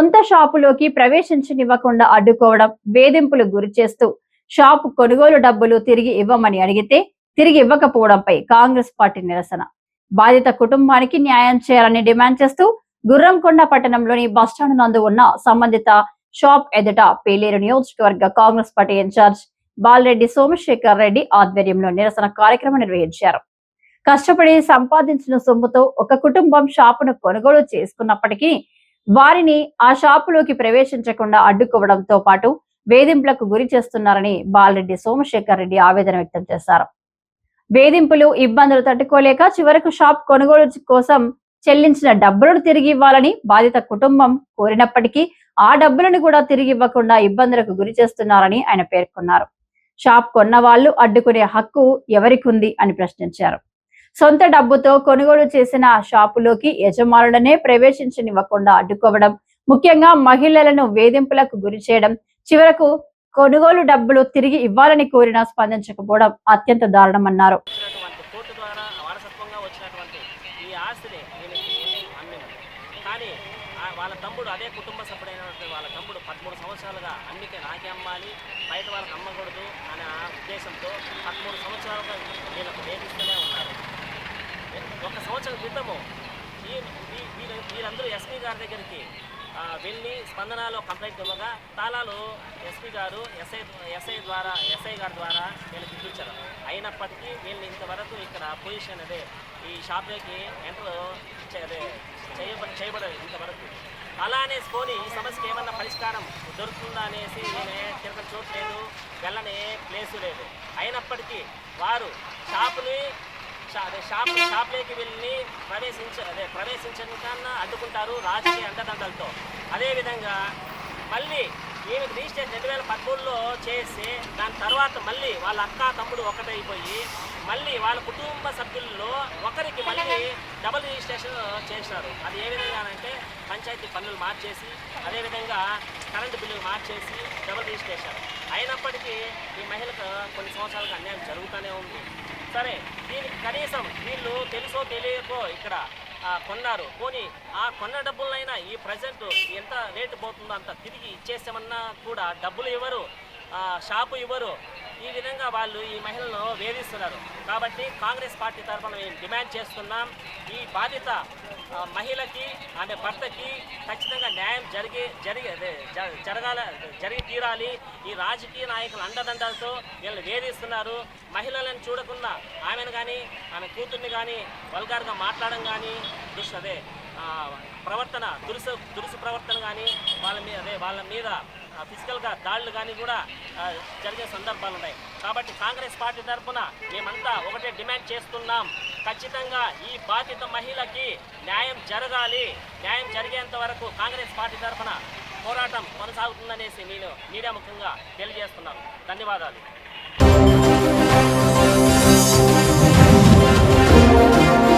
సొంత షాపులోకి ప్రవేశించనివ్వకుండా అడ్డుకోవడం, వేధింపులకు గురిచేస్తూ షాపు కొనుగోలు డబ్బులు తిరిగి ఇవ్వమని అడిగితే తిరిగి ఇవ్వకపోవడంపై కాంగ్రెస్ పార్టీ నిరసన. బాధిత కుటుంబానికి న్యాయం చేయాలని డిమాండ్ చేస్తూ గుర్రంకొండ పట్టణంలోని బస్టాండ్ నందు ఉన్న సంబంధిత షాప్ ఎదుట పేలేరు నియోజకవర్గ కాంగ్రెస్ పార్టీ ఇన్ఛార్జ్ బాలరెడ్డి సోమశేఖర్ రెడ్డి ఆధ్వర్యంలో నిరసన కార్యక్రమం నిర్వహించారు. కష్టపడి సంపాదించిన సొమ్ముతో ఒక కుటుంబం షాపును కొనుగోలు చేసుకున్నప్పటికీ వారిని ఆ షాపులోకి ప్రవేశించకుండా అడ్డుకోవడంతో పాటు వేధింపులకు గురి చేస్తున్నారని బాలరెడ్డి సోమశేఖర్ రెడ్డి ఆవేదన వ్యక్తం చేశారు. వేధింపులు, ఇబ్బందులు తట్టుకోలేక చివరకు షాప్ కొనుగోలు కోసం చెల్లించిన డబ్బులను తిరిగి ఇవ్వాలని బాధిత కుటుంబం కోరినప్పటికీ ఆ డబ్బులను కూడా తిరిగి ఇవ్వకుండా ఇబ్బందులకు గురి చేస్తున్నారని ఆయన పేర్కొన్నారు. షాప్ కొన్న వాళ్ళు అడ్డుకునే హక్కు ఎవరికుంది అని ప్రశ్నించారు. సొంత డబ్బుతో కొనుగోలు చేసిన షాపులోకి యజమానులనే ప్రవేశించనివ్వకుండా అడ్డుకోవడం, ముఖ్యంగా మహిళలను వేధింపులకు గురి చేయడం, చివరకు కొనుగోలు డబ్బులు తిరిగి ఇవ్వాలని కోరినా స్పందించకపోవడం అత్యంత దారుణమన్నారు. వాళ్ళ తమ్ముడు అదే కుటుంబ సభ్యుడైనటువంటి వాళ్ళ తమ్ముడు 13 సంవత్సరాలుగా అన్నికే నాకే అమ్మాలి, బయట వాళ్ళకి అమ్మకూడదు అనే ఉద్దేశంతో 13 సంవత్సరాలుగా వీళ్ళకు వేధిస్తూనే ఉన్నారు. 1 సంవత్సరం క్రితము వీరందరూ ఎస్పీ గారి దగ్గరికి వెళ్ళి స్పందనలో కంప్లైంట్ ఇవ్వగా తాళాలు ఎస్పీ గారు ఎస్ఐ గారి ద్వారా వీళ్ళకి ఇప్పించారు. అయినప్పటికీ వీళ్ళు ఇంతవరకు ఇక్కడ పొజిషన్ అదే ఈ షాప్లోకి ఎంటర్ చేయబడదు ఇంతవరకు. అలానే పోనీ ఈ సమస్యకి ఏమన్నా పరిష్కారం దొరుకుతుందా అనేసి నేనే తిరగని చోటు లేదు, వెళ్ళనే ప్లేసు లేదు. అయినప్పటికీ వారు షాప్లోకి వెళ్ళి ప్రవేశించని కన్నా అడ్డుకుంటారు రాజకీయ అండదండలతో. అదేవిధంగా మళ్ళీ ఈమెకు రిజిస్ట్రేషన్ 2013లో చేసి దాని తర్వాత మళ్ళీ వాళ్ళ అక్క తమ్ముడు ఒకటైపోయి మళ్ళీ వాళ్ళ కుటుంబ సభ్యుల్లో ఒకరికి మళ్ళీ డబుల్ రిజిస్ట్రేషన్ చేసినారు. అది ఏ విధంగా అంటే పంచాయతీ పన్నులు మార్చేసి, అదేవిధంగా కరెంటు బిల్లులు మార్చేసి డబుల్ రిజిస్ట్రేషన్. అయినప్పటికీ ఈ మహిళకు కొన్ని సంవత్సరాలుగా అన్యాయం జరుగుతూనే ఉంది. సరే, దీనికి కనీసం వీళ్ళు తెలుసో తెలియకో ఇక్కడ కొన్నారు, పోనీ ఆ కొన్న డబ్బులైనా ఈ ప్రజెంట్ ఎంత రేటు పోతుందో అంత తిరిగి ఇచ్చేసామన్నా కూడా డబ్బులు ఇవ్వరు, షాపు ఇవ్వరు. ఈ విధంగా వాళ్ళు ఈ మహిళలను వేధిస్తున్నారు. కాబట్టి కాంగ్రెస్ పార్టీ తరఫున మేము డిమాండ్ చేస్తున్నాం, ఈ బాధిత మహిళకి ఆమె భర్తకి ఖచ్చితంగా న్యాయం జరిగి తీరాలి. ఈ రాజకీయ నాయకుల అండదండలతో వీళ్ళు వేధిస్తున్నారు. మహిళలను చూడకుండా ఆమెను కానీ ఆమె కూతుర్ని కానీ వల్గార్గా మాట్లాడడం కానీ దురుసు ప్రవర్తన కానీ వాళ్ళ మీద ఫిజికల్గా దాడులు కానీ కూడా జరిగే సందర్భాలు ఉన్నాయి. కాబట్టి కాంగ్రెస్ పార్టీ తరఫున మేమంతా ఒకటే డిమాండ్ చేస్తున్నాం, ఖచ్చితంగా ఈ బాధిత మహిళకి న్యాయం జరగాలి. న్యాయం జరిగేంత వరకు కాంగ్రెస్ పార్టీ తరఫున పోరాటం కొనసాగుతుందనేసి నేను మీడియా ముఖ్యంగా తెలియజేస్తున్నాను. ధన్యవాదాలు.